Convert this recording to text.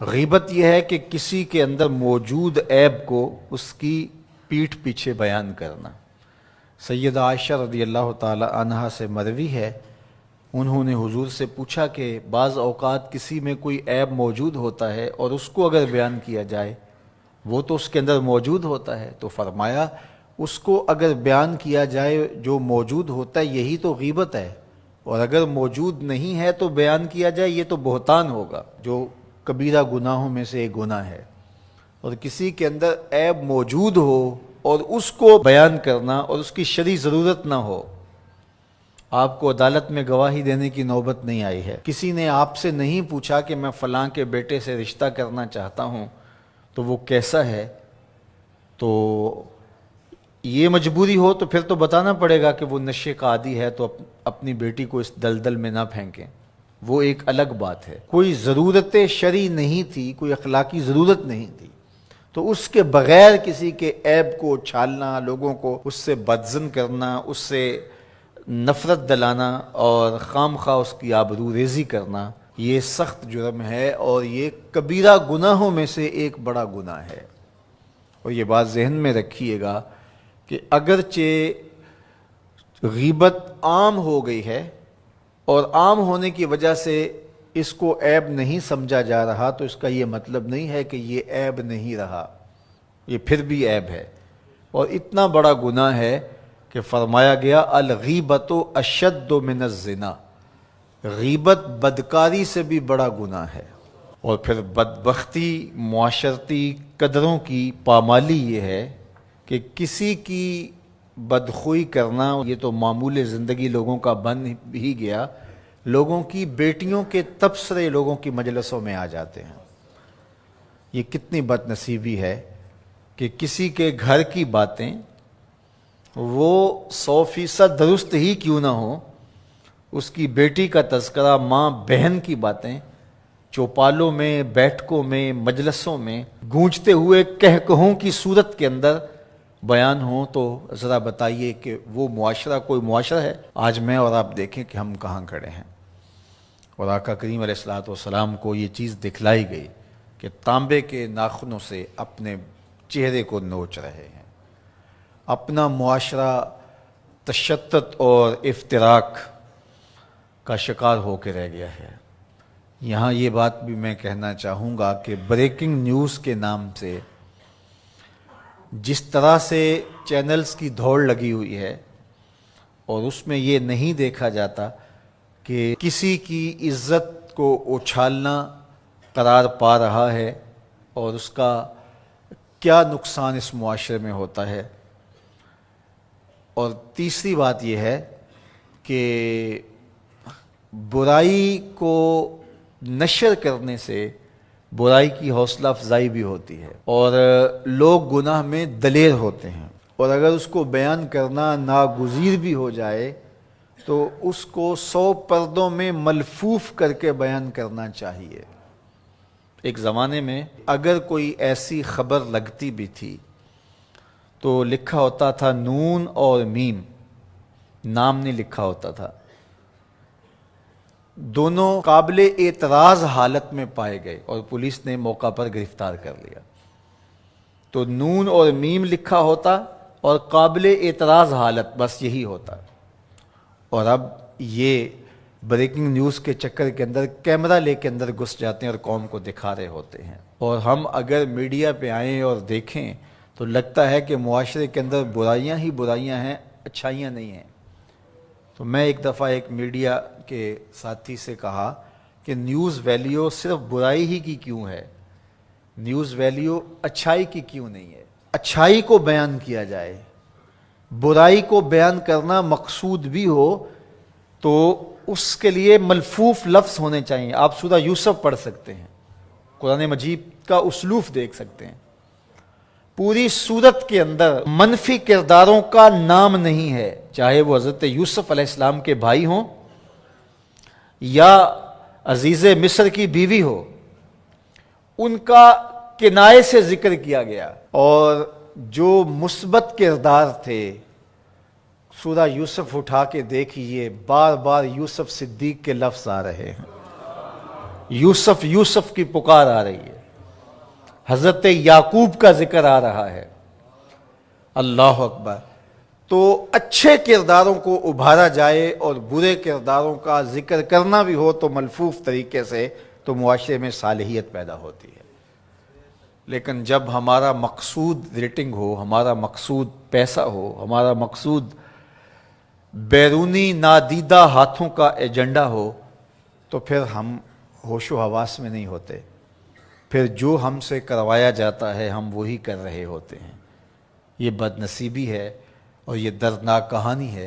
غیبت یہ ہے کہ کسی کے اندر موجود عیب کو اس کی پیٹھ پیچھے بیان کرنا۔ سیدہ عائشہ رضی اللہ تعالی عنہا سے مروی ہے، انہوں نے حضور سے پوچھا کہ بعض اوقات کسی میں کوئی عیب موجود ہوتا ہے اور اس کو اگر بیان کیا جائے، وہ تو اس کے اندر موجود ہوتا ہے، تو فرمایا اس کو اگر بیان کیا جائے جو موجود ہوتا ہے یہی تو غیبت ہے، اور اگر موجود نہیں ہے تو بیان کیا جائے یہ تو بہتان ہوگا، جو کبیرہ گناہوں میں سے ایک گناہ ہے۔ اور کسی کے اندر عیب موجود ہو اور اس کو بیان کرنا اور اس کی شرعی ضرورت نہ ہو۔ آپ کو عدالت میں گواہی دینے کی نوبت نہیں آئی ہے، کسی نے آپ سے نہیں پوچھا کہ میں فلاں کے بیٹے سے رشتہ کرنا چاہتا ہوں تو وہ کیسا ہے، تو یہ مجبوری ہو تو پھر تو بتانا پڑے گا کہ وہ نشے کا عادی ہے، تو اپنی بیٹی کو اس دلدل میں نہ پھینکیں، وہ ایک الگ بات ہے۔ کوئی ضرورت شرعی نہیں تھی، کوئی اخلاقی ضرورت نہیں تھی، تو اس کے بغیر کسی کے عیب کو چھالنا، لوگوں کو اس سے بدظن کرنا، اس سے نفرت دلانا اور خام خواہ اس کی آبرو ریزی کرنا، یہ سخت جرم ہے اور یہ کبیرہ گناہوں میں سے ایک بڑا گناہ ہے۔ اور یہ بات ذہن میں رکھیے گا کہ اگرچہ غیبت عام ہو گئی ہے اور عام ہونے کی وجہ سے اس کو عیب نہیں سمجھا جا رہا، تو اس کا یہ مطلب نہیں ہے کہ یہ عیب نہیں رہا، یہ پھر بھی عیب ہے اور اتنا بڑا گناہ ہے کہ فرمایا گیا الغیبۃ اشد من الزنا، غیبت بدکاری سے بھی بڑا گناہ ہے۔ اور پھر بدبختی معاشرتی قدروں کی پامالی یہ ہے کہ کسی کی بدخوئی کرنا یہ تو معمول زندگی لوگوں کا بن ہی گیا، لوگوں کی بیٹیوں کے تبصرے لوگوں کی مجلسوں میں آ جاتے ہیں۔ یہ کتنی بد نصیبی ہے کہ کسی کے گھر کی باتیں وہ 100% درست ہی کیوں نہ ہو، اس کی بیٹی کا تذکرہ، ماں بہن کی باتیں چوپالوں میں، بیٹھکوں میں، مجلسوں میں گونجتے ہوئے کہکہوں کی صورت کے اندر بیان ہوں، تو ذرا بتائیے کہ وہ معاشرہ کوئی معاشرہ ہے؟ آج میں اور آپ دیکھیں کہ ہم کہاں کھڑے ہیں۔ اور آقا کریم علیہ الصلوۃ والسلام کو یہ چیز دکھلائی گئی کہ تانبے کے ناخنوں سے اپنے چہرے کو نوچ رہے ہیں۔ اپنا معاشرہ تشدد اور افتراق کا شکار ہو کے رہ گیا ہے۔ یہاں یہ بات بھی میں کہنا چاہوں گا کہ بریکنگ نیوز کے نام سے جس طرح سے چینلز کی دوڑ لگی ہوئی ہے، اور اس میں یہ نہیں دیکھا جاتا کہ کسی کی عزت کو اچھالنا قرار پا رہا ہے اور اس کا کیا نقصان اس معاشرے میں ہوتا ہے۔ اور تیسری بات یہ ہے کہ برائی کو نشر کرنے سے برائی کی حوصلہ افزائی بھی ہوتی ہے اور لوگ گناہ میں دلیر ہوتے ہیں، اور اگر اس کو بیان کرنا ناگزیر بھی ہو جائے تو اس کو 100 پردوں میں ملفوف کر کے بیان کرنا چاہیے۔ ایک زمانے میں اگر کوئی ایسی خبر لگتی بھی تھی تو لکھا ہوتا تھا نون اور میم، نام نہیں لکھا ہوتا تھا، دونوں قابل اعتراض حالت میں پائے گئے اور پولیس نے موقع پر گرفتار کر لیا۔ تو نون اور میم لکھا ہوتا اور قابل اعتراض حالت، بس یہی ہوتا۔ اور اب یہ بریکنگ نیوز کے چکر کے اندر کیمرہ لے کے اندر گھس جاتے ہیں اور قوم کو دکھا رہے ہوتے ہیں، اور ہم اگر میڈیا پہ آئیں اور دیکھیں تو لگتا ہے کہ معاشرے کے اندر برائیاں ہی برائیاں ہیں، اچھائیاں نہیں ہیں۔ تو میں ایک دفعہ ایک میڈیا کے ساتھی سے کہا کہ نیوز ویلیو صرف برائی ہی کی کیوں ہے، نیوز ویلیو اچھائی کی کیوں نہیں ہے؟ اچھائی کو بیان کیا جائے، برائی کو بیان کرنا مقصود بھی ہو تو اس کے لیے ملفوف لفظ ہونے چاہیے۔ آپ سورہ یوسف پڑھ سکتے ہیں، قرآن مجید کا اسلوب دیکھ سکتے ہیں، پوری سورت کے اندر منفی کرداروں کا نام نہیں ہے، چاہے وہ حضرت یوسف علیہ السلام کے بھائی ہوں یا عزیز مصر کی بیوی ہو، ان کا کنایے سے ذکر کیا گیا۔ اور جو مثبت کردار تھے، سورہ یوسف اٹھا کے دیکھیے، بار بار یوسف صدیق کے لفظ آ رہے ہیں، یوسف یوسف کی پکار آ رہی ہے، حضرت یعقوب کا ذکر آ رہا ہے۔ اللہ اکبر۔ تو اچھے کرداروں کو ابھارا جائے اور برے کرداروں کا ذکر کرنا بھی ہو تو ملفوف طریقے سے، تو معاشرے میں صالحیت پیدا ہوتی ہے۔ لیکن جب ہمارا مقصود ریٹنگ ہو، ہمارا مقصود پیسہ ہو، ہمارا مقصود بیرونی نادیدہ ہاتھوں کا ایجنڈا ہو، تو پھر ہم ہوش و حواس میں نہیں ہوتے، پھر جو ہم سے کروایا جاتا ہے ہم وہی کر رہے ہوتے ہیں۔ یہ بد نصیبی ہے اور یہ دردناک کہانی ہے۔